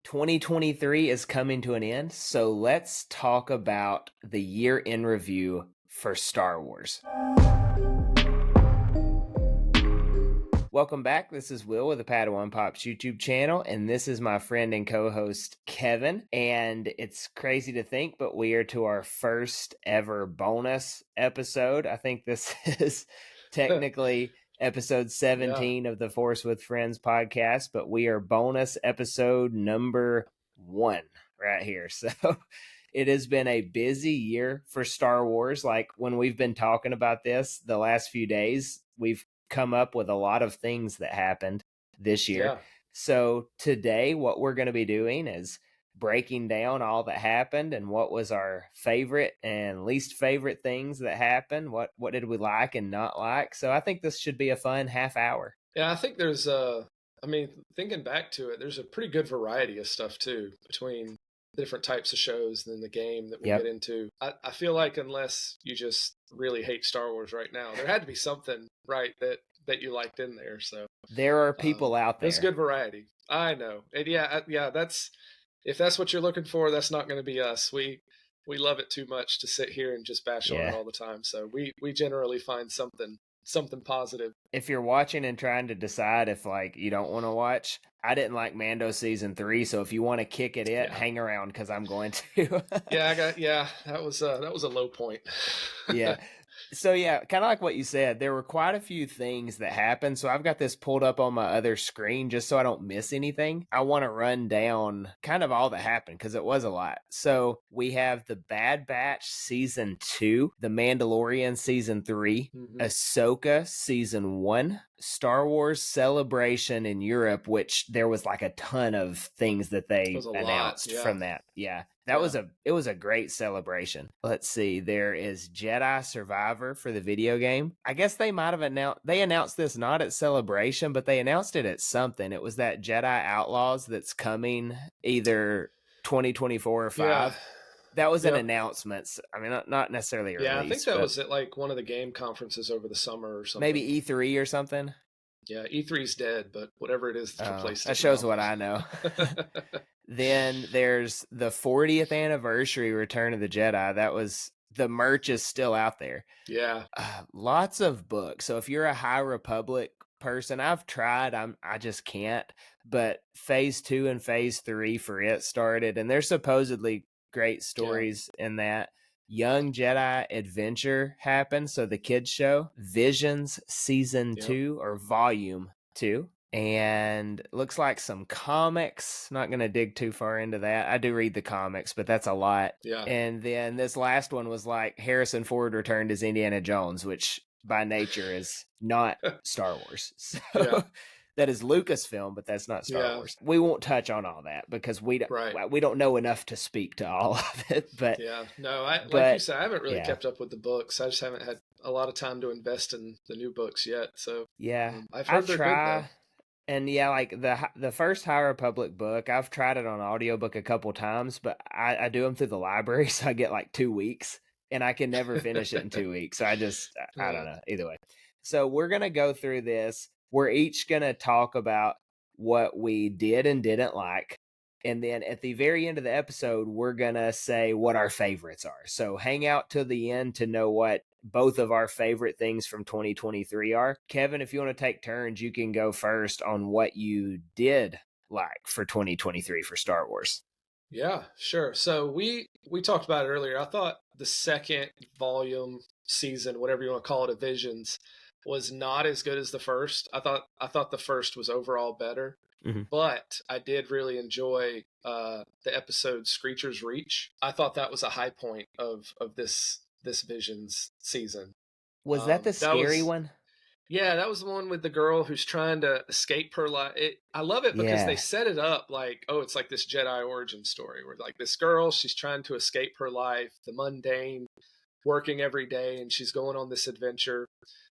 2023 is coming to an end, so let's talk about the year in review for Star Wars. Welcome back. This is Will with the Padawan Pops YouTube channel, and this is my friend and co-host Kevin. And it's crazy to think, but we are to our first ever bonus episode. I think this is technically episode 17 of the Force with Friends podcast, but we are bonus episode number 1 right here. So it has been a busy year for Star Wars. Like when we've been talking about this the last few days, we've come up with a lot of things that happened this year. Yeah. So today what we're going to be doing is breaking down all that happened and what was our favorite and least favorite things that happened. What did we like and not like? So I think this should be a fun half hour. Yeah, I think there's thinking back to it, there's a pretty good variety of stuff too between different types of shows and the game that we get into. I feel like unless you just really hate Star Wars right now, there had to be something right that you liked in there. So there are people out there. There's good variety. I know. And yeah, if that's what you're looking for, that's not going to be us. We love it too much to sit here and just bash on it all the time. So we generally find something positive. If you're watching and trying to decide if like you don't want to watch, I didn't like Mando season 3, so if you want to kick it hang around because I'm going to. That was a low point. Yeah. So yeah, kind of like what you said, there were quite a few things that happened. So I've got this pulled up on my other screen just so I don't miss anything. I want to run down kind of all that happened because it was a lot. So we have the Bad Batch season 2, the Mandalorian season 3, Ahsoka season 1, Star Wars Celebration in Europe, which there was like a ton of things that they announced from that. Yeah. It was a great celebration. Let's see. There is Jedi Survivor for the video game. I guess they might have announced this not at Celebration, but they announced it at something. It was that Jedi Outlaws that's coming either 2024 or 5. Yeah. That was an announcement. I mean, not necessarily a release. Yeah, I think that was at like one of the game conferences over the summer or something. Maybe E3 or something. Yeah, E3's dead, but whatever it is that's replaced it. That shows what I know. Then there's the 40th anniversary Return of the Jedi. The merch is still out there. Yeah. Lots of books. So if you're a High Republic person, I've tried, I just can't. But phase 2 and phase 3 for it started, and there's supposedly great stories in that. Young Jedi Adventure happened, so the kids show. Visions season 2 or volume 2. And looks like some comics. Not going to dig too far into that. I do read the comics, but that's a lot. Yeah. And then this last one was like Harrison Ford returned as Indiana Jones, which by nature is not Star Wars. So that is Lucasfilm, but that's not Star Wars. We won't touch on all that because we don't know enough to speak to all of it. But like you said, I haven't really kept up with the books. I just haven't had a lot of time to invest in the new books yet. So I've heard they're good though. And like the first High Republic book, I've tried it on audiobook a couple times, but I do them through the library, so I get like 2 weeks, and I can never finish it in 2 weeks. So I don't know. Either way. So we're going to go through this. We're each going to talk about what we did and didn't like. And then at the very end of the episode, we're going to say what our favorites are. So hang out till the end to know what both of our favorite things from 2023 are. Kevin, if you want to take turns, you can go first on what you did like for 2023 for Star Wars. Yeah, sure. So we talked about it earlier. I thought the second volume season, whatever you want to call it, of Visions, was not as good as the first. I thought the first was overall better. But I did really enjoy the episode Screecher's Reach. I thought that was a high point of this Visions season. Was that the scary one? Yeah, that was the one with the girl who's trying to escape her life. I love it because they set it up like, it's like this Jedi origin story where like this girl, she's trying to escape her life, the mundane, working every day, and she's going on this adventure.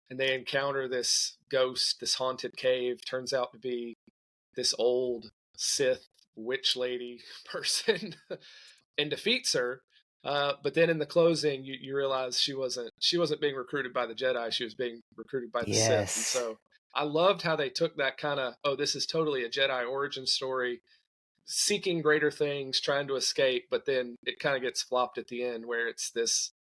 And they encounter this ghost, this haunted cave, turns out to be this old Sith witch lady person and defeats her. But then in the closing, you realize she wasn't being recruited by the Jedi. She was being recruited by the Sith. And so I loved how they took that kind of, this is totally a Jedi origin story, seeking greater things, trying to escape, but then it kind of gets flopped at the end where it's this,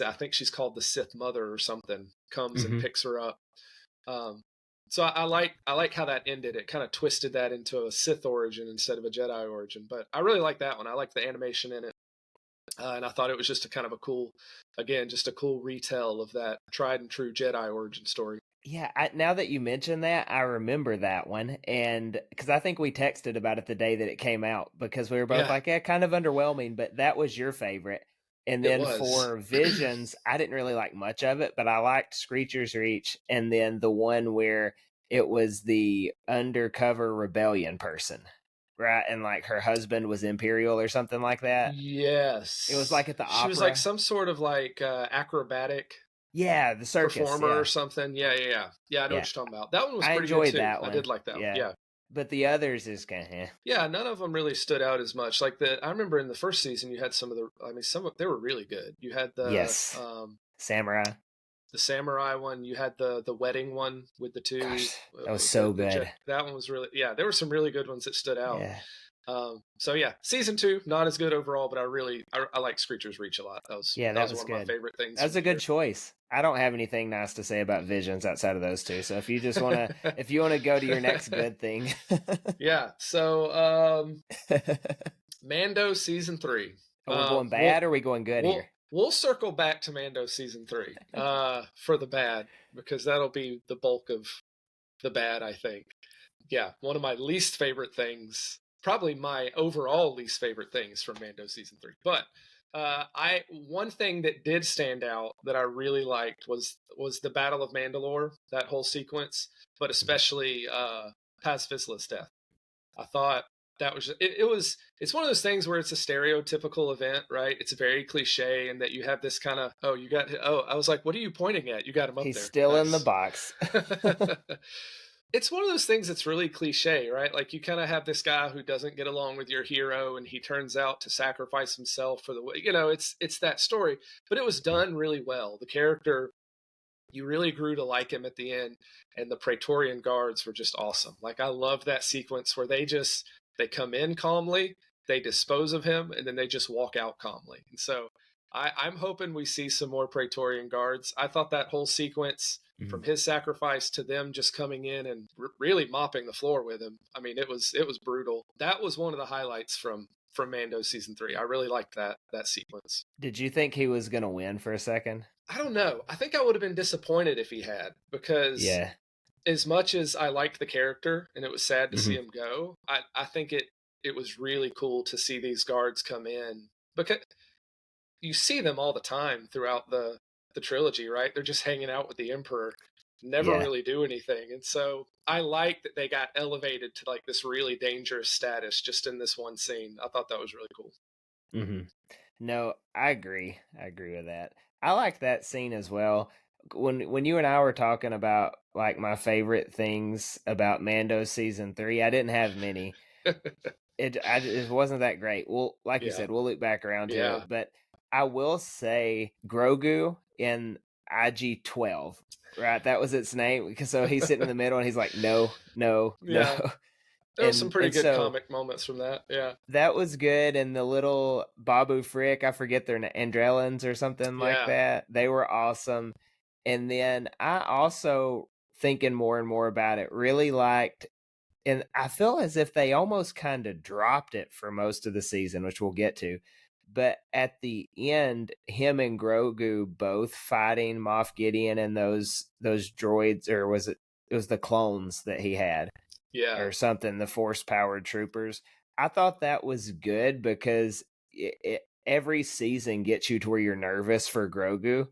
I think she's called the Sith Mother or something, comes and Mm-hmm. picks her up. Um, so I like how that ended. It kind of twisted that into a Sith origin instead of a Jedi origin. But I really like that one. I like the animation in it, and I thought it was just a kind of a cool, again, just a cool retell of that tried and true Jedi origin story. Yeah, now that you mention that, I remember that one. And because I think we texted about it the day that it came out because we were both Yeah, like, yeah, kind of underwhelming, but that was your favorite. And it then was. for Visions, I didn't really like much of it, but I liked Screecher's Reach. And then the one where it was the undercover rebellion person, right? And like her husband was Imperial or something like that. It was Yes, like at the she was like opera. some sort of like acrobatic Yeah, the circus. performer or Yeah. something. Yeah, yeah, yeah. Yeah, I know Yeah. what you're talking about. That one was I pretty good enjoyed too. that I one. did like that one. Yeah. Yeah. But the others is kind of, Yeah, none of them really stood out as much. Like I remember in the first season, you had some of the. I mean, some of they were really good. You had yes. Samurai. the samurai one. You had the wedding one with the two. Gosh, that was so The good. that one was really, yeah. There were some really good ones that stood out. Yeah. So yeah, season 2 not as good overall, but I like Screecher's Reach a lot. Yeah, That that was was one of my good. favorite things That was from a the good year. choice. I don't have anything nice to say about Visions outside of those two. So if you just want to, if you want to go to your next good thing. Yeah. So Mando season 3. Are we going bad or are we going good We'll here? we'll circle back to Mando season 3 for the bad, because that'll be the bulk of the bad, I think. Yeah, one of my least favorite things, probably my overall least favorite things from Mando season 3. But I one thing that did stand out that I really liked was the Battle of Mandalore, that whole sequence, but especially Paz Vizsla's death. I thought that was it's one of those things where it's a stereotypical event, right? It's very cliche, and that you have this kind of, I was like, what are you pointing at? You got him up He's there. still in the Nice. box. It's one of those things that's really cliche, right? Like you kind of have this guy who doesn't get along with your hero, and he turns out to sacrifice himself for the way, it's that story, but it was done really well. The character, you really grew to like him at the end, and the Praetorian guards were just awesome. Like I love that sequence where they come in calmly, they dispose of him, and then they just walk out calmly. And so I'm hoping we see some more Praetorian guards. I thought that whole sequence, from his sacrifice to them just coming in and really mopping the floor with him, I mean, it was brutal. That was one of the highlights from Mando season 3. I really liked that sequence. Did you think he was going to win for a second? I don't know. I think I would have been disappointed if he had, because Yeah. as much as I liked the character and it was sad to see him go, I think it was really cool to see these guards come in, because you see them all the time throughout the trilogy, right? They're just hanging out with the Emperor, never Yeah. really do anything. And so I like that they got elevated to like this really dangerous status just in this one scene. I thought that was really cool. Mm-hmm. No, I agree. I agree with that. I like that scene as well. When you and I were talking about like my favorite things about Mando season 3, I didn't have many. It wasn't that great. Well, like you Yeah. said, we'll loop back around to Yeah. it. But I will say Grogu in IG-12, right? That was its name. So he's sitting in the middle and he's like, no, no, Yeah. no. There was some pretty good So comic moments from that. Yeah. that was good. And the little Babu Frick, I forget their Andrellans or something like Yeah. that. They were awesome. And then I also, thinking more and more about it, really liked, and I feel as if they almost kind of dropped it for most of the season, which we'll get to. But at the end, him and Grogu both fighting Moff Gideon and those droids, or it was the clones that he had, Yeah. or something, the force powered troopers. I thought that was good because every season gets you to where you're nervous for Grogu,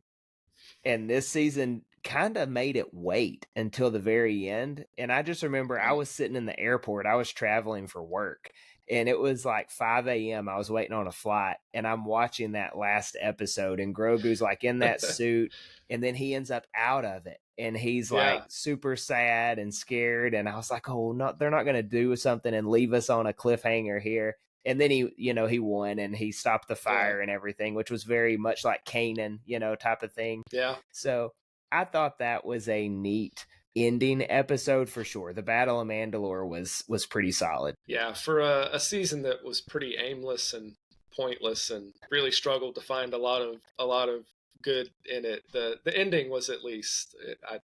and this season kind of made it wait until the very end. And I just remember I was sitting in the airport. I was traveling for work, and it was like 5 a.m. I was waiting on a flight, and I'm watching that last episode, and Grogu's like in that suit, and then he ends up out of it, and he's like super sad and scared. And I was like, oh, no, they're not going to do something and leave us on a cliffhanger here. And then he won, and he stopped the fire and everything, which was very much like Kanan, type of thing. Yeah. So I thought that was a neat ending episode for sure. The Battle of Mandalore was pretty solid. Yeah, for a season that was pretty aimless and pointless, and really struggled to find a lot of good in it. The ending was, at least, I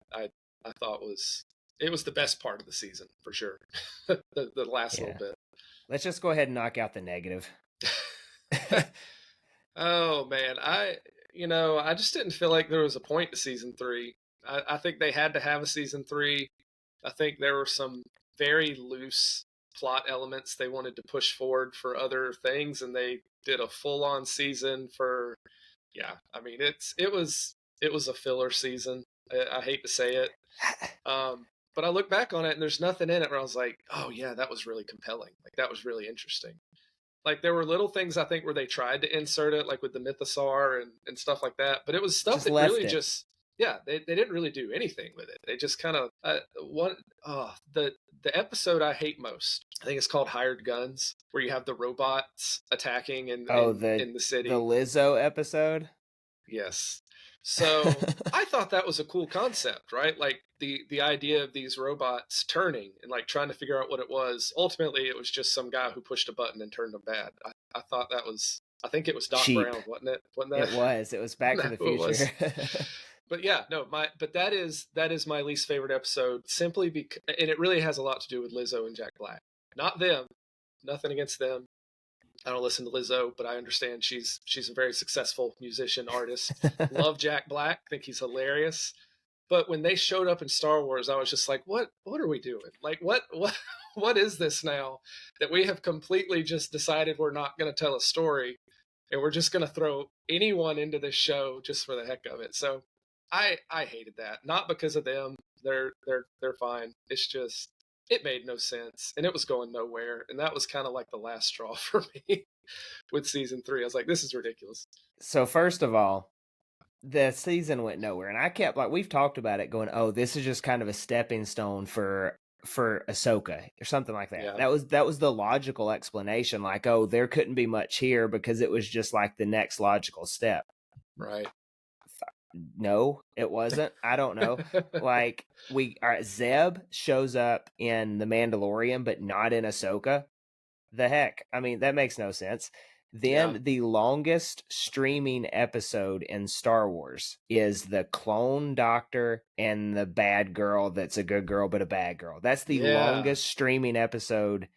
thought it was the best part of the season for sure. The last little bit. Let's just go ahead and knock out the negative. Oh man, I just didn't feel like there was a point to season 3. I think they had to have a season 3. I think there were some very loose plot elements they wanted to push forward for other things, and they did a full-on season for. Yeah, I mean, it was a filler season. I hate to say it, but I look back on it and there's nothing in it where I was like, oh yeah, that was really compelling. Like, that was really interesting. Like, there were little things, I think, where they tried to insert it, like with the mythosaur and stuff like that, but it was stuff Just that left really it. just. Yeah, they didn't really do anything with it. They just kind of the episode I hate most, I think it's called Hired Guns, where you have the robots attacking in the city. The Lizzo episode. Yes. So I thought that was a cool concept, right? Like the idea of these robots turning and like trying to figure out what it was. Ultimately, it was just some guy who pushed a button and turned them bad. I thought that was. I think it was Doc Cheap. Brown, wasn't it? Wasn't that? It was. It was Back to the Future. But yeah, no, but that is my least favorite episode, simply because, and it really has a lot to do with Lizzo and Jack Black. Not them, nothing against them. I don't listen to Lizzo, but I understand she's a very successful musician, artist. Love Jack Black, think he's hilarious. But when they showed up in Star Wars, I was just like, what are we doing? Like, what is this now that we have completely just decided we're not going to tell a story, and we're just going to throw anyone into this show just for the heck of it? So I hated that. Not because of them. They're fine. It's just, it made no sense, and it was going nowhere, and that was kind of like the last straw for me with season 3. I was like, this is ridiculous. So first of all, the season went nowhere, and I kept, like, we've talked about it, going, oh, this is just kind of a stepping stone for Ahsoka or something like that. Yeah. That was the logical explanation. Like, oh, there couldn't be much here because it was just like the next logical step. Right. No, it wasn't. I don't know. Like, Zeb shows up in The Mandalorian, but not in Ahsoka. The heck? I mean, that makes no sense. Then the longest streaming episode in Star Wars is the clone doctor and the bad girl that's a good girl but a bad girl. That's the longest streaming episode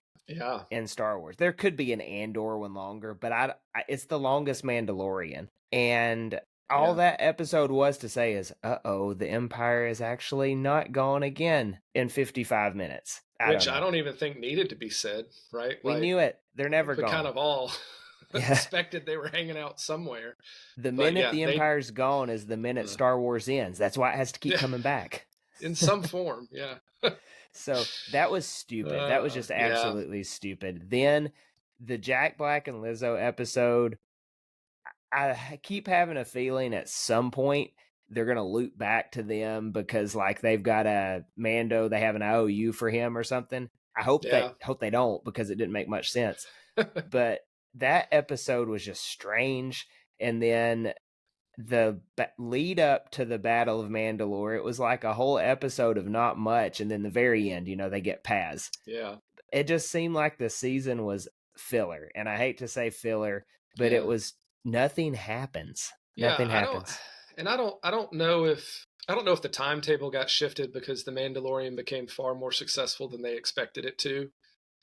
in Star Wars. There could be an Andor one longer, but it's the longest Mandalorian. And all that episode was to say is, uh-oh, the Empire is actually not gone again in 55 minutes. Which I don't even think needed to be said, right? We knew it. They're never gone. Kind of all expected they were hanging out somewhere. The minute the Empire's gone is the minute Star Wars ends. That's why it has to keep coming back. In some form, yeah. So that was stupid. That was just absolutely stupid. Then the Jack Black and Lizzo episode, I keep having a feeling at some point they're going to loop back to them because, like, they've got a Mando, they have an IOU for him or something. I hope they don't, because it didn't make much sense. But that episode was just strange. And then the lead up to the Battle of Mandalore, it was like a whole episode of not much, and then the very end, they get Paz. Yeah. It just seemed like the season was filler, and I hate to say filler, but it was. Nothing happens. Nothing happens. I don't know if the timetable got shifted because the Mandalorian became far more successful than they expected it to.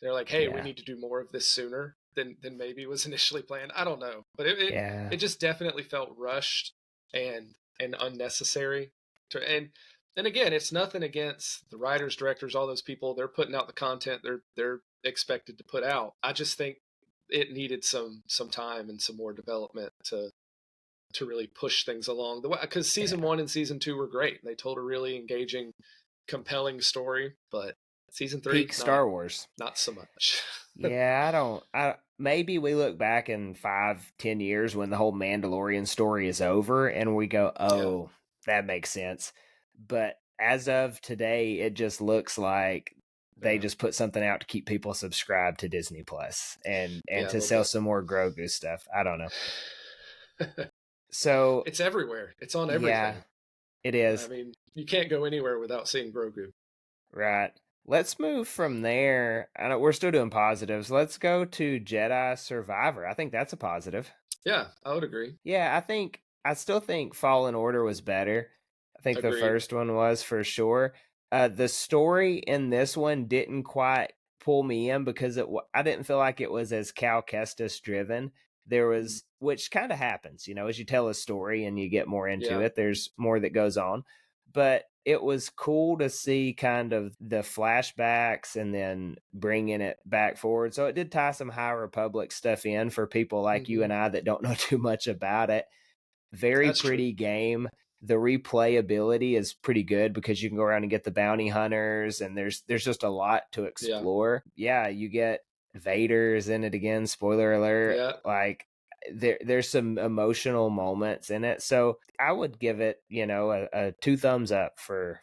They're like, hey, we need to do more of this sooner than maybe was initially planned. I don't know, but it just definitely felt rushed and unnecessary. And again, it's nothing against the writers, directors, all those people. They're putting out the content they're expected to put out. I just think it needed some time and some more development to really push things along the way, because season 1 and season 2 were great. They told a really engaging, compelling story, but season 3, Star Wars, not so much. Maybe we look back in 5-10 years when the whole Mandalorian story is over and we go, oh, that makes sense. But as of today, it just looks like they just put something out to keep people subscribed to Disney Plus and to sell some more Grogu stuff. I don't know. So it's everywhere. It's on everything. It I is. mean, you can't go anywhere without seeing Grogu. Right. Let's move from there. I know we're still doing positives. Let's go to Jedi Survivor. I think that's a positive. Yeah, I would agree. Yeah, I still think Fallen Order was better. I think the Agreed. first one was for sure. The story in this one didn't quite pull me in because I didn't feel like it was as Cal Kestis driven. There Mm, was, which kind of happens, as you tell a story and you get more into yeah. it, there's more that goes on. But it was cool to see kind of the flashbacks and then bringing it back forward. So it did tie some High Republic stuff in for people like you Hmm. and I that don't know too much about it. Very That's true. pretty game. The replayability is pretty good because you can go around and get the bounty hunters, and there's just a lot to Yeah. explore. Yeah, you get Vader's in it again. Spoiler alert! Yeah. Like there's some emotional moments in it, so I would give it a two thumbs up for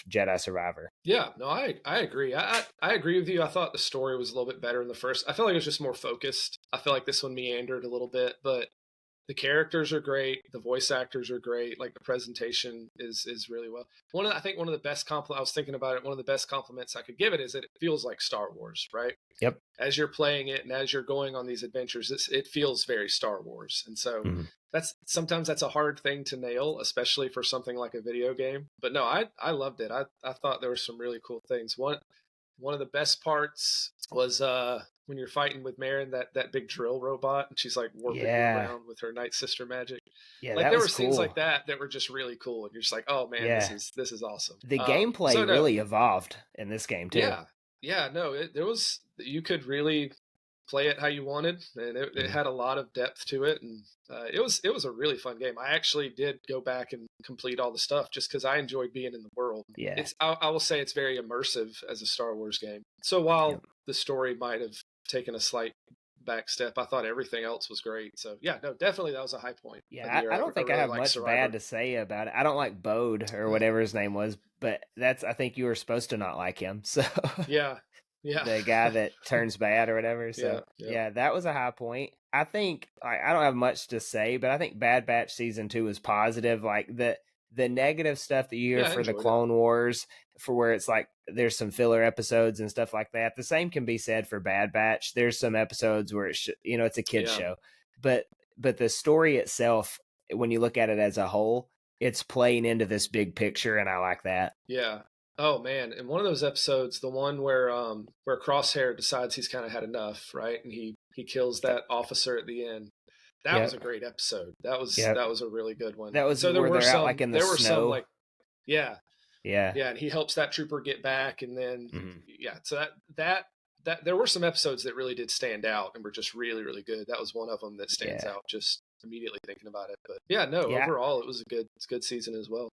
Jedi Survivor. Yeah, no, I agree. I agree with you. I thought the story was a little bit better in the first. I feel like it was just more focused. I feel like this one meandered a little bit, but the characters are great. The voice actors are great. Like the presentation is really well. I think one of the best I was thinking about it. One of the best compliments I could give it is that it feels like Star Wars, right? Yep. As you're playing it and as you're going on these adventures, it feels very Star Wars. And so Mm-hmm. that's a hard thing to nail, especially for something like a video game. But no, I loved it. I thought there were some really cool things. One of the best parts was when you're fighting with Marin, that big drill robot, and she's like warping you Yeah. around with her night sister magic. Yeah, Like that there was were scenes cool. like that were just really cool, and you're just like, oh man, Yeah. this is awesome. The So gameplay no, really evolved in this game too. yeah, yeah, no, there was you could really play it how you wanted, and it Mm-hmm. had a lot of depth to it, and it was a really fun game. I actually did go back and complete all the stuff just because I enjoyed being in the world. Yeah. I will say it's very immersive as a Star Wars game. So Yep. while the story might have taken a slight back step, I thought everything else was great. So yeah, no, definitely that was a high point of the Yeah, year. I don't I think I really have like much bad Survivor. to say about it. I don't like Bode or whatever his name was, but I think you were supposed to not like him. So Yeah, yeah, the guy that turns bad or whatever. yeah, So yeah, yeah, that was a high point. I think I don't have much to say, but I think Bad Batch season 2 is positive. Like the negative stuff that you hear yeah. I for the enjoyed it. Clone Wars, for where it's like there's some filler episodes and stuff like that. The same can be said for Bad Batch. There's some episodes where it's a kids Yeah. show, but the story itself, when you look at it as a whole, it's playing into this big picture, and I like that. Yeah. Oh man, in one of those episodes, the one where Crosshair decides he's kind of had enough, right? And he kills that officer at the end. That was a Yep. great episode. Yep. That was a really good one. That And was so where they're out like in the there were some snow. like yeah, Yeah. yeah, and he helps that trooper get back and then Mm-hmm. yeah, so that there were some episodes that really did stand out and were just really really good. That was one of them that stands Yeah. out just immediately thinking about it. But yeah, no, Yeah. overall it was it's a good season as well.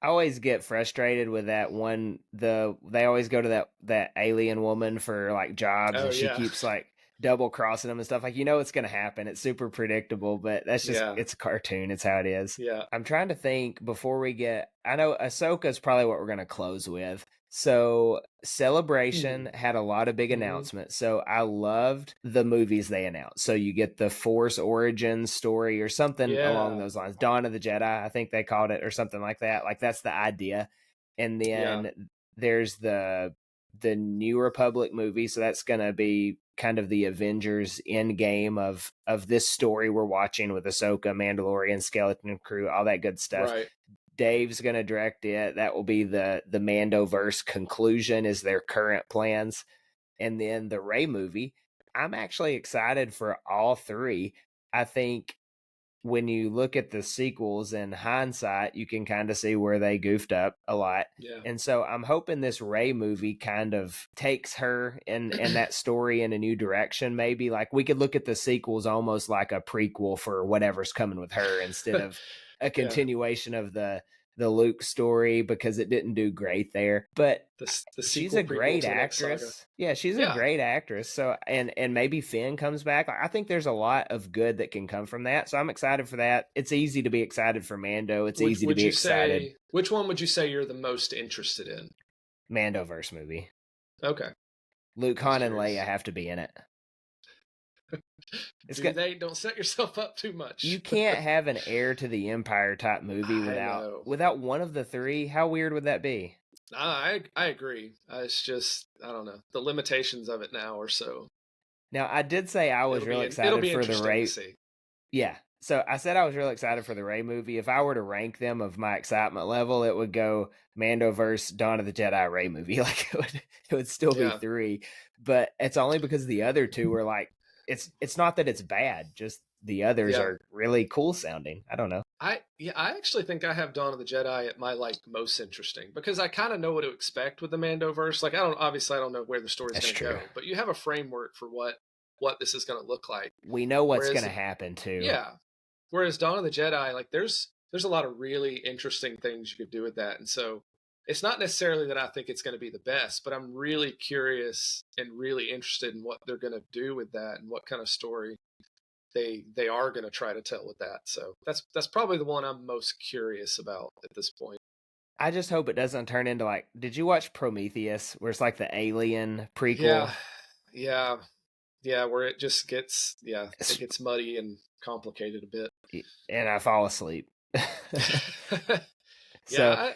I always get frustrated with that one. They always go to that alien woman for like jobs, Oh and she yeah. keeps like double crossing them and stuff. Like it's gonna happen. It's super predictable, but that's just Yeah. it's a cartoon. It's how it is. Yeah. I'm trying to think before we get. I know Ahsoka is probably what we're gonna close with. So Celebration had a lot of big Mm-hmm. announcements. So I loved the movies they announced. So you get the Force Origins story or something along Yeah. those lines. Dawn of the Jedi, I think they called it, or something like that. Like that's the idea. And Yeah. then there's the New Republic movie. So that's gonna be kind of the Avengers end game of this story we're watching with Ahsoka, Mandalorian, Skeleton Crew, all that good stuff. Right. Dave's going to direct it. That will be the Mandoverse conclusion is their current plans. And then the Rey movie, I'm actually excited for all three. I think when you look at the sequels in hindsight, you can kind of see where they goofed up a lot. Yeah. And so I'm hoping this Rey movie kind of takes her and that story in a new direction. Maybe like we could look at the sequels almost like a prequel for whatever's coming with her instead of a Yeah. continuation of the Luke story, because it didn't do great there. But The she's sequel a prequel great to the next saga. actress. Yeah, she's a Yeah. great actress. So and maybe Finn comes back. I think there's a lot of good that can come from that. So I'm excited for that. It's easy to be excited for Mando. It's easy to Would be you excited. say which one would you say you're the most interested in? Mandoverse movie. Okay. Luke, I was Han, and curious. Leia have to be in it. It's Do got they? Don't set yourself up too much. you can't have an heir to the Empire type movie I know. without one of the three. How weird would that be? I agree. It's just I don't know the limitations of it now or so. Now, I did say I was real It'll excited be for the interesting to Ray. see. Yeah. So I said I was real excited for the Ray movie. If I were to rank them of my excitement level, it would go Mando versus Dawn of the Jedi Ray movie. Like it would still be Yeah. three. But it's only because the other two were like it's not that it's bad, just the others Yeah. are really cool sounding. I don't know. I actually think I have Dawn of the Jedi at my like most interesting because I kind of know what to expect with the Mandoverse. Like I don't know where the story's That's going to true. go, but you have a framework for what this is going to look like. We know what's Whereas going to happen too. yeah, whereas Dawn of the Jedi, like there's a lot of really interesting things you could do with that, and so it's not necessarily that I think it's going to be the best, but I'm really curious and really interested in what they're going to do with that and what kind of story they are going to try to tell with that. So that's probably the one I'm most curious about at this point. I just hope it doesn't turn into like, did you watch Prometheus, where it's like the alien prequel? Yeah, yeah, yeah. Where it just gets it gets muddy and complicated a bit. And I fall asleep. Yeah,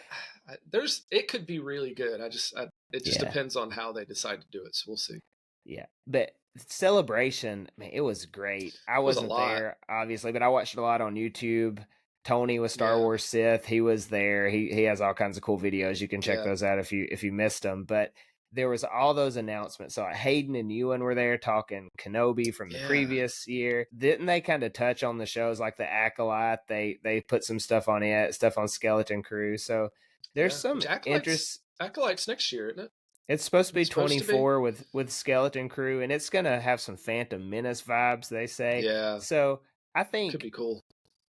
So it could be really good. It just depends on how they decide to do it. So we'll see. yeah, but Celebration, man, it was great. I It was a wasn't lot. there obviously, but I watched it a lot on YouTube. Tony with Star Yeah. Wars Sith, he was there. He has all kinds of cool videos. You can check Yeah. those out if you missed them. But there was all those announcements. So Hayden and Ewan were there talking Kenobi from the previous year. Didn't they kind of touch on the shows like the Acolyte? They put some stuff on it, stuff on Skeleton Crew. So there's some interest. Acolyte's next year, isn't it? It's supposed to be 24 with Skeleton Crew, and it's gonna have some Phantom Menace vibes, they say. Yeah. So I think could be cool.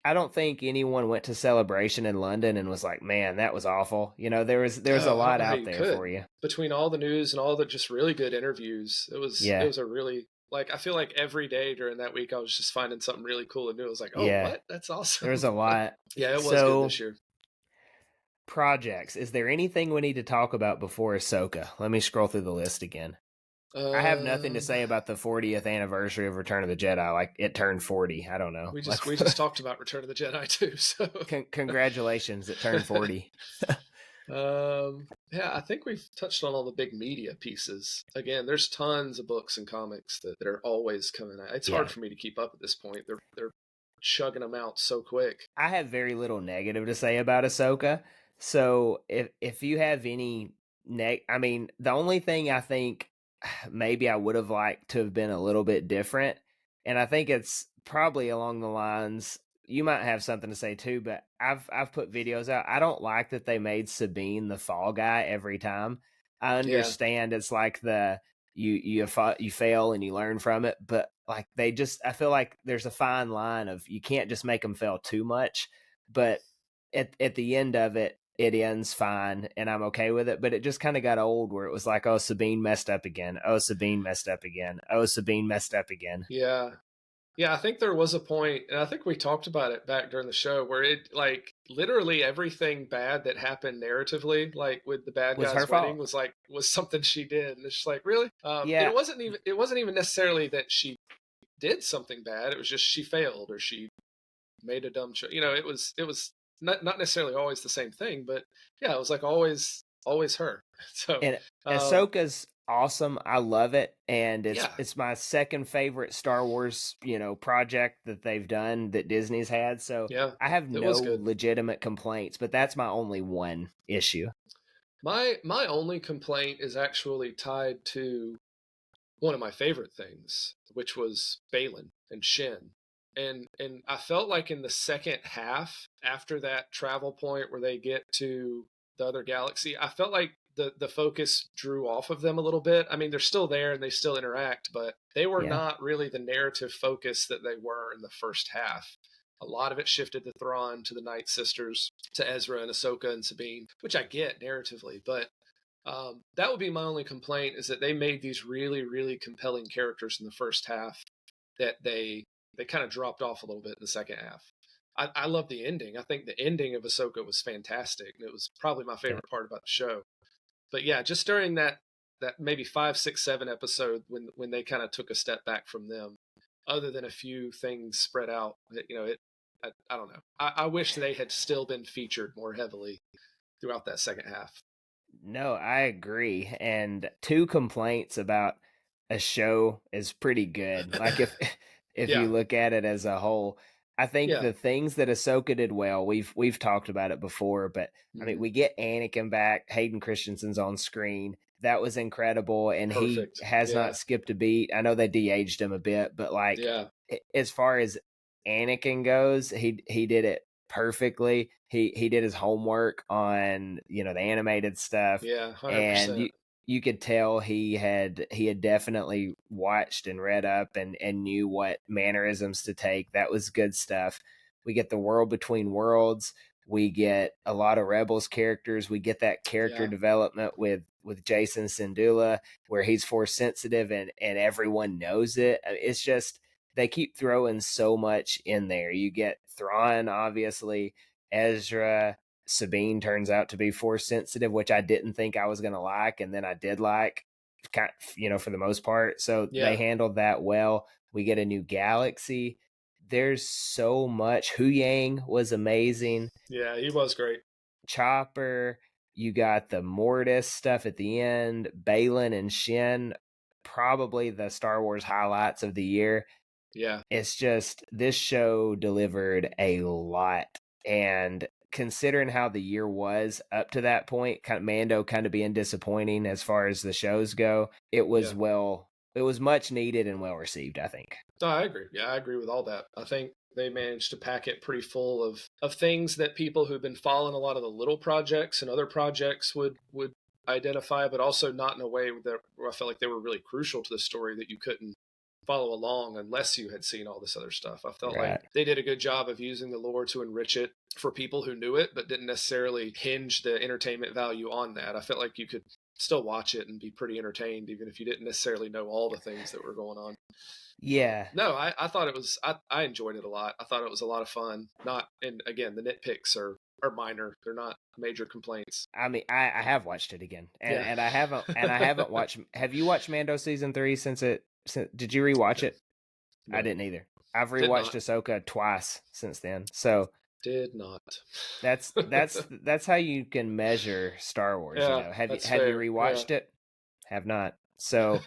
I don't think anyone went to Celebration in London and was like, "Man, that was awful." You know, there's a lot out there for you. Between all the news and all the just really good interviews, it was a really like I feel like every day during that week I was just finding something really cool and new. I was like, "Oh, what? That's awesome." There's a lot. Yeah, it was good this year. Projects. Is there anything we need to talk about before Ahsoka? Let me scroll through the list again. I have nothing to say about the 40th anniversary of Return of the Jedi. Like it turned 40. I don't know. We just talked about Return of the Jedi too. So congratulations, it turned 40. Yeah, I think we've touched on all the big media pieces. Again, there's tons of books and comics that are always coming out. It's hard for me to keep up at this point. They're chugging them out so quick. I have very little negative to say about Ahsoka. So if you have any I mean, the only thing I think maybe I would have liked to have been a little bit different, and I think it's probably along the lines you might have something to say too, but I've put videos out. I don't like that they made Sabine the fall guy every time. I understand it's like you fail and you learn from it, but like I feel like there's a fine line of you can't just make them fail too much, but at the end of it ends fine and I'm okay with it. But it just kind of got old where it was like, oh, Sabine messed up again. Oh, Sabine messed up again. Oh, Sabine messed up again. Yeah. Yeah, I think there was a point, and I think we talked about it back during the show, where it like literally everything bad that happened narratively, like with the bad guys winning, was something she did, and it's just like really, it wasn't even necessarily that she did something bad. It was just she failed or she made a dumb choice. You know, it was not necessarily always the same thing, but yeah, it was like always her. So and Ahsoka's awesome. I love it, and it's my second favorite Star Wars project that they've done that Disney's had. So I have no legitimate complaints, but that's my only one issue. My only complaint is actually tied to one of my favorite things, which was Balin and Shin. And I felt like in the second half, after that travel point where they get to the other galaxy, I felt like the focus drew off of them a little bit. I mean, they're still there and they still interact, but they were not really the narrative focus that they were in the first half. A lot of it shifted to Thrawn, to the Night Sisters, to Ezra and Ahsoka and Sabine, which I get narratively, but that would be my only complaint, is that they made these really, really compelling characters in the first half that they kind of dropped off a little bit in the second half. I love the ending. I think the ending of Ahsoka was fantastic. And it was probably my favorite part about the show. But yeah, just during that maybe 5, 6, 7 episode when they kind of took a step back from them, other than a few things spread out. I don't know. I wish they had still been featured more heavily throughout that second half. No, I agree. And two complaints about a show is pretty good. Like if Yeah, you look at it as a whole, I think yeah. the things that Ahsoka did well, we've talked about it before, but I mean, Hmm. we get Anakin back, Hayden Christensen's on screen. That was incredible, and he Perfect. has Yeah, not skipped a beat. I know they de-aged him a bit, but like yeah, as far as Anakin goes, he did it perfectly. He did his homework on, you know, the animated stuff, yeah. and 100%. you could tell he had definitely watched and read up and knew what mannerisms to take. That was good stuff. We get the world between worlds. We get a lot of Rebels characters. We get that character Yeah, development with Jason Syndulla, where he's force sensitive and everyone knows it. I mean, it's just they keep throwing so much in there. You get Thrawn, obviously, Ezra, Sabine turns out to be force sensitive, which I didn't think I was going to like, and then I did like, kind of, you know, for the most part. So they yeah, handled that well. We get a new galaxy. There's so much. Hu Yang was amazing. yeah. He was great. Chopper. You got the Mortis stuff at the end. Balin and Shin, probably the Star Wars highlights of the year. Yeah, It's just this show delivered a lot. And considering how the year was up to that point, kind of Mando kind of being disappointing as far as the shows go, yeah. it was much needed and well received, I think. No, I agree. Yeah, I agree with all that. I think they managed to pack it pretty full of things that people who've been following a lot of the little projects and other projects would identify, but also not in a way that where I felt like they were really crucial to the story that you couldn't follow along unless you had seen all this other stuff. I felt like Right. they did a good job of using the lore to enrich it for people who knew it, but didn't necessarily hinge the entertainment value on that. I felt like you could still watch it and be pretty entertained, even if you didn't necessarily know all the things that were going on. Yeah. No, I thought it was, I enjoyed it a lot. I thought it was a lot of fun. Not, and again, the nitpicks are minor. They're not major complaints. I mean, I have watched it again, Yeah. and I haven't watched. Have you watched Mando season 3 did you rewatch No, it? I no, didn't either. I've did rewatched not, Ahsoka twice since then. So did not. that's how you can measure Star Wars. You Yeah, know, that's have you fair. Yeah. rewatched it? Have not. So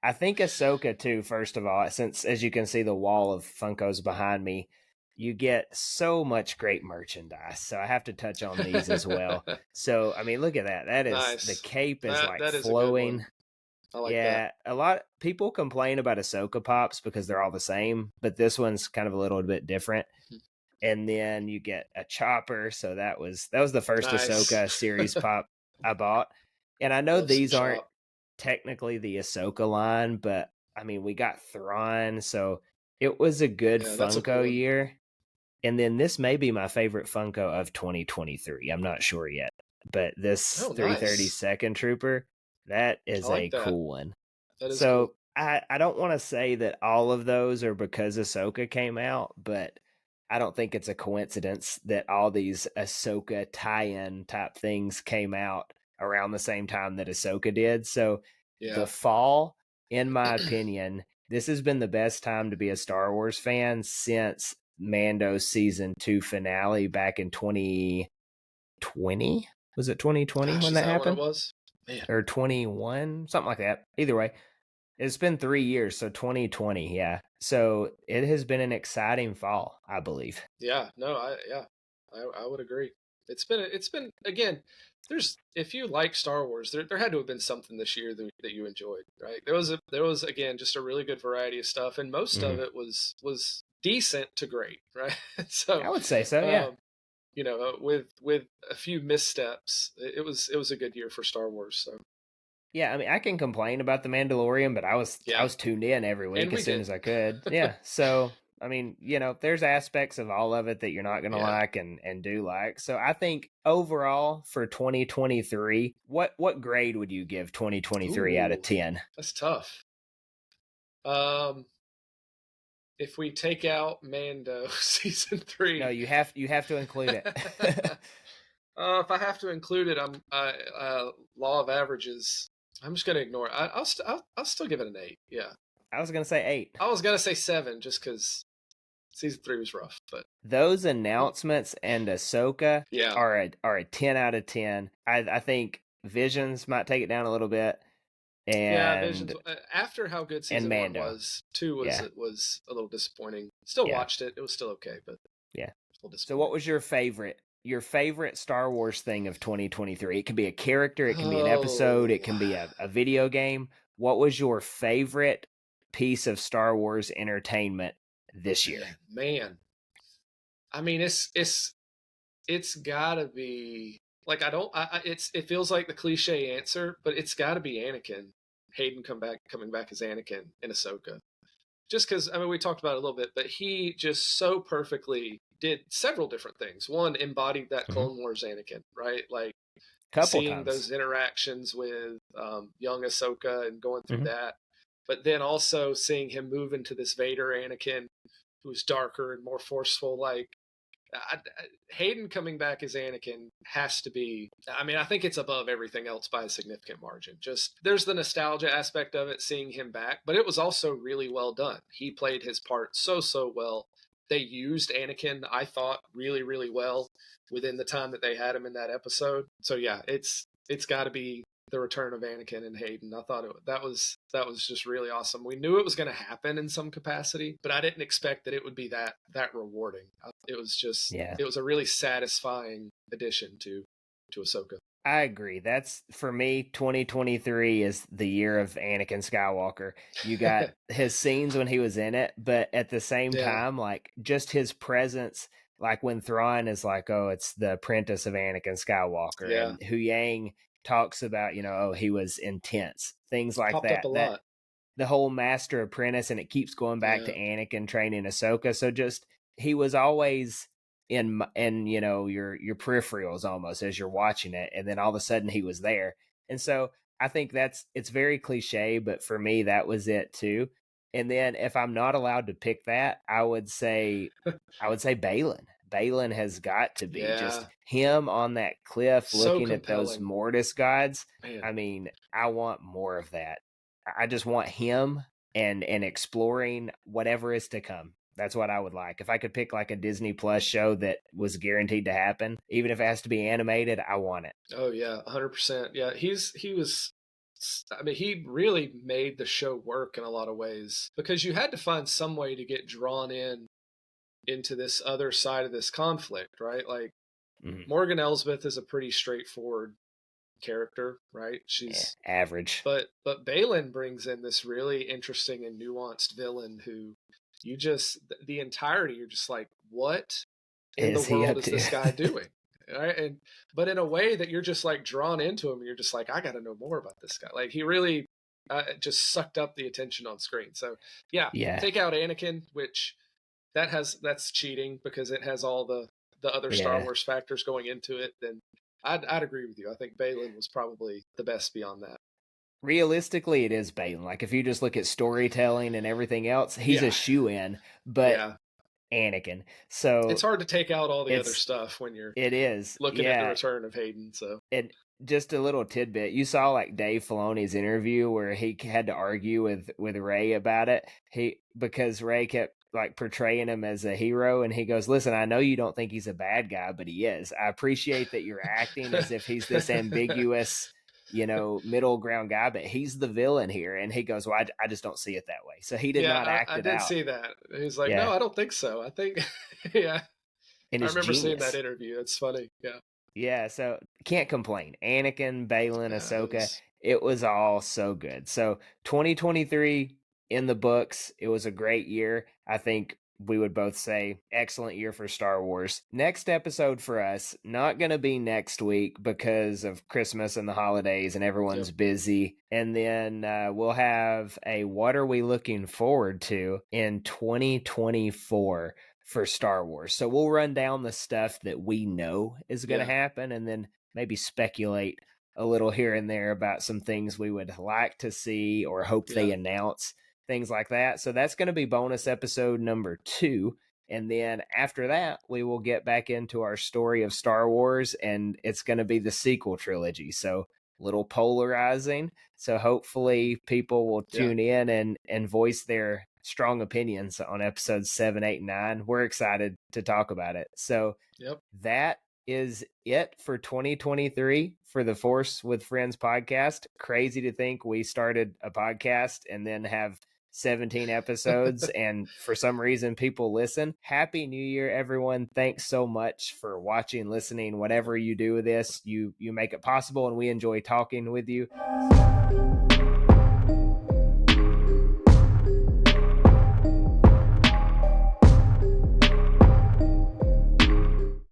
I think Ahsoka too. First of all, since as you can see the wall of Funkos behind me, you get so much great merchandise. So I have to touch on these as well. So I mean, look at that. That is the Nice. cape is like That is a good one. flowing. I like that. Yeah, a lot people complain about Ahsoka pops because they're all the same, but this one's kind of a little bit different. And then you get a chopper, so that was the first Nice. Ahsoka series pop I bought. And I know Love some these aren't chop. technically the Ahsoka line, but I mean we got Thrawn, so it was a good Yeah, that's a cool Funko one. year. And then this may be my favorite Funko of 2023. I'm not sure yet. But this Oh, 330 nice. second trooper, that I is like a that. cool one. That is cool. So I don't want to say that all of those are because Ahsoka came out, but I don't think it's a coincidence that all these Ahsoka tie-in type things came out around the same time that Ahsoka did. So the Yeah. fall, in my opinion, this has been the best time to be a Star Wars fan since Mando's season 2 finale back in 2020. Was it 2020 Gosh, when is that that what it happened? was? Man. Or 21, something like that. Either way, it's been 3 years, so 2020, yeah. So it has been an exciting fall, I believe. Yeah. No, I would agree. It's been again, there's if you like Star Wars, there had to have been something this year that you enjoyed, right? There was again just a really good variety of stuff, and most Hmm. of it was decent to great, right? So I would say so, yeah. um with a few missteps, it was a good year for Star Wars. So Yeah, I mean, I can complain about the Mandalorian, but I yeah, was tuned in every and week we as soon did. as I could. Yeah, so I mean, you know, there's aspects of all of it that you're not going to Yeah. like and do like. So I think overall for 2023, what grade would you give 2023 out of Ooh, 10? that's tough. Um, if we take out Mando season No, 3, you have to include it. if I have to include it, law of averages. I'm just gonna ignore it. I'll still give it an 8. Yeah. I was gonna say 8. I was gonna say 7, just because season 3 was rough. But Those announcements and Ahsoka yeah, are a 10 out of 10. I think Visions might take it down a little bit, yeah, Visions. and After how good and season 1 Mando. was, 2 Yeah, was a little disappointing. Still yeah, watched it; it was still okay, but yeah. a little So what disappointing. was your favorite? Your favorite Star Wars thing of 2023? It can be a character, it can be an episode, it Oh, can be a video game. What was your favorite piece of Star Wars entertainment this year? man. I mean, it's gotta be like I don't. It feels like the cliche answer, but it's gotta be Anakin. Hayden coming back as Anakin in Ahsoka. Just because I mean we talked about it a little bit, but he just so perfectly did several different things. One, embodied that Mm-hmm. Clone Wars Anakin, right? Like Couple seeing times. those interactions with young Ahsoka and going through Mm-hmm. that, but then also seeing him move into this Vader Anakin, who's darker and more forceful. Like Hayden coming back as Anakin has to be. I mean, I think it's above everything else by a significant margin. Just there's the nostalgia aspect of it, seeing him back, but it was also really well done. He played his part so well. They used Anakin, I thought, really well within the time that they had him in that episode. So yeah, it's got to be the return of Anakin and Hayden. I thought that was just really awesome. We knew it was going to happen in some capacity, but I didn't expect that it would be that rewarding. It was just Yeah. it was a really satisfying addition to Ahsoka. I agree. That's for me, 2023 is the year of Anakin Skywalker. You got his scenes when he was in it, but at the same Yeah, time, like just his presence, like when Thrawn is like, oh, it's the apprentice of Anakin Skywalker, yeah, and Hu Yang talks about, oh, he was intense, things like popped up that. a lot. The whole master apprentice, and it keeps going back to Yeah, Anakin training Ahsoka. So just he was always in your peripherals almost as you're watching it, and then all of a sudden he was there. And so I think it's very cliche, but for me that was it too. And then if I'm not allowed to pick that, I would say Balin. Balin has got to be just yeah, him on that cliff so looking at those compelling, Mortis gods. man. I mean, I want more of that. I just want him and exploring whatever is to come. That's what I would like. If I could pick like a Disney Plus show that was guaranteed to happen, even if it has to be animated, I want it. Oh yeah, 100%. Yeah, he was. I mean, he really made the show work in a lot of ways because you had to find some way to get drawn in into this other side of this conflict, right? Like Mm-hmm. Morgan Elsbeth is a pretty straightforward character, right? Yeah, She's average. but Balin brings in this really interesting and nuanced villain who you just the entirety you're just like, what in the Is he world up is to? this guy doing? Right? And but in a way that you're just like drawn into him, and you're just like, I got to know more about this guy. Like he really just sucked up the attention on screen. So yeah, Yeah, take out Anakin, which that's cheating because it has all the other Star yeah. Wars factors going into it. Then I'd agree with you. I think Balin was probably the best beyond that. Realistically, it is Balin. Like if you just look at storytelling and everything else, he's a Yeah, shoe in, but yeah. Anakin. It's So hard to take out all the other it's stuff when you're it is, looking at the yeah. return of Hayden. So And just a little tidbit, you saw like Dave Filoni's interview where he had to argue with Ray about it. Because Ray kept like portraying him as a hero, and he goes, "Listen, I know you don't think he's a bad guy, but he is. I appreciate that you're acting as if he's this ambiguous, middle ground guy, but he's the villain here." And he goes, "Well, I just don't see it that way." So he did not yeah, act I it did out. see that. He's like, no, Yeah, I don't think so. I think, yeah, and I it's remember seeing that genius. interview. It's funny. Yeah, Yeah, so can't complain. Anakin, Balin, yeah, Ahsoka, it was all so good. So 2023 in the books, it was a great year. I think we would both say excellent year for Star Wars. Next episode for us, not going to be next week because of Christmas and the holidays and yep, everyone's busy. And then we'll have a what are we looking forward to in 2024 for Star Wars. So we'll run down the stuff that we know is going to yeah, happen and then maybe speculate a little here and there about some things we would like to see or hope they yeah. announce, things like that. So that's going to be bonus episode number 2. And then after that, we will get back into our story of Star Wars, and it's going to be the sequel trilogy. So little polarizing. So hopefully people will Yeah. tune in and voice their strong opinions on episodes 7, 8, and 9. We're excited to talk about it. So Yep. that is it for 2023 for the Force with Friends podcast. Crazy to think we started a podcast and then have 17 episodes and for some reason people listen. Happy New Year, everyone. Thanks so much for watching, listening, whatever you do with this. You make it possible, and we enjoy talking with you.